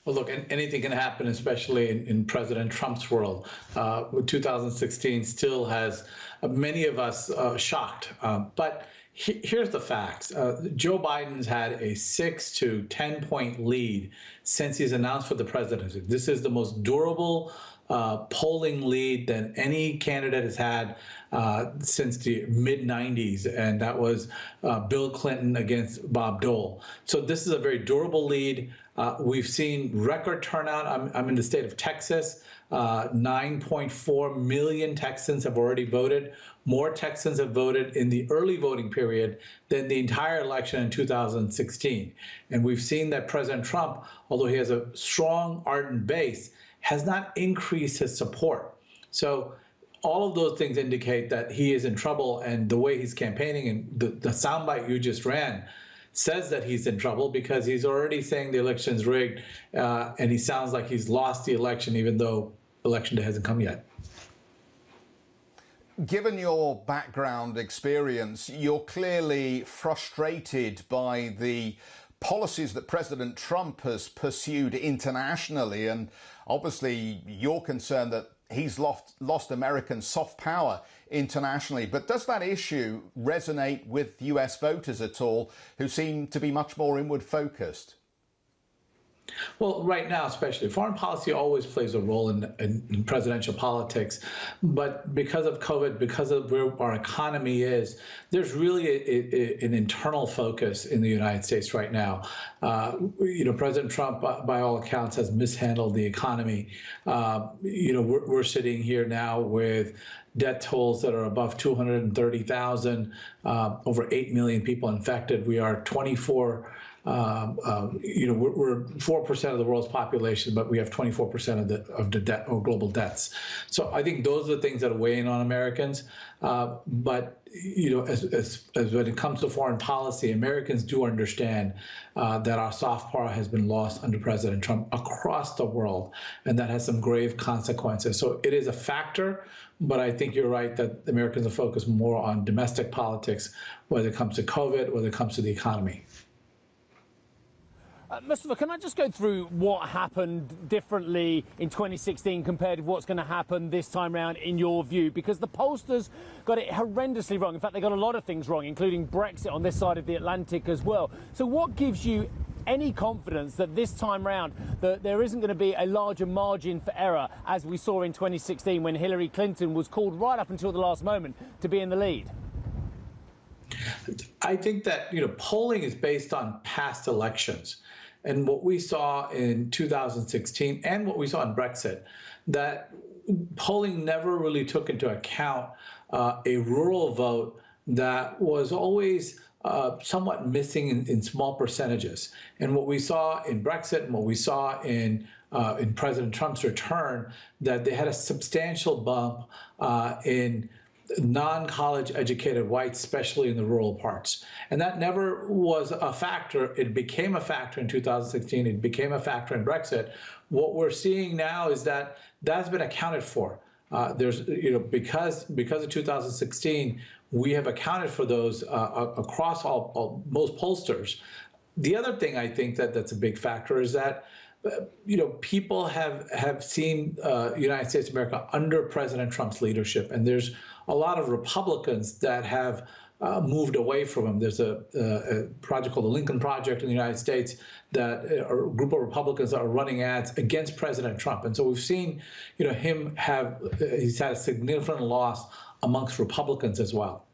Well, look, anything can happen, especially in President Trump's world. 2016 still has many of us shocked. But here's the facts. Joe Biden's had a 6 to 10 point lead since he's announced for the presidency. This is the most durable polling lead than any candidate has had since the mid-90s, and that was Bill Clinton against Bob Dole. So this is a very durable lead. We've seen record turnout. I'm in the state of Texas. 9.4 million Texans have already voted. More Texans have voted in the early voting period than the entire election in 2016. And we've seen that President Trump, although he has a strong, ardent base, has not increased his support. So all of those things indicate that he is in trouble, and the way he's campaigning and the soundbite you just ran says that he's in trouble, because he's already saying the election's rigged, and he sounds like he's lost the election, even though election day hasn't come yet. Given your background experience, you're clearly frustrated by the policies that President Trump has pursued internationally, and obviously you're concerned that he's lost American soft power internationally. But does that issue resonate with US voters at all, who seem to be much more inward focused? Well, right now, especially, foreign policy always plays a role in presidential politics. But because of COVID, because of where our economy is, there's really an internal focus in the United States right now. President Trump, by all accounts, has mishandled the economy. We're sitting here now with death tolls that are above 230,000, over 8 million people infected. We are 24. We're 4% of the world's population, but we have 24% of the debt or global debts. So I think those are the things that are weighing on Americans. But as when it comes to foreign policy, Americans do understand that our soft power has been lost under President Trump across the world, and that has some grave consequences. So it is a factor, but I think you're right that Americans are focused more on domestic politics, whether it comes to COVID, whether it comes to the economy. Mustafa, can I just go through what happened differently in 2016 compared with what's going to happen this time round in your view? Because the pollsters got it horrendously wrong. In fact, they got a lot of things wrong, including Brexit on this side of the Atlantic as well. So what gives you any confidence that this time round that there isn't going to be a larger margin for error, as we saw in 2016 when Hillary Clinton was called right up until the last moment to be in the lead? I think that polling is based on past elections. And what we saw in 2016 and what we saw in Brexit, that polling never really took into account a rural vote that was always somewhat missing in small percentages. And what we saw in Brexit and what we saw in President Trump's return, that they had a substantial bump in non-college educated whites, especially in the rural parts. And that never was a factor. It became a factor in 2016. It became a factor in Brexit. What we're seeing now is that that's been accounted for. Because of 2016, we have accounted for those across most pollsters. The other thing I think that's a big factor is that people have seen United States of America under President Trump's leadership, and there's a lot of Republicans that have moved away from him. There's a project called the Lincoln Project in the United States that a group of Republicans that are running ads against President Trump, and so we've seen he's had a significant loss amongst Republicans as well.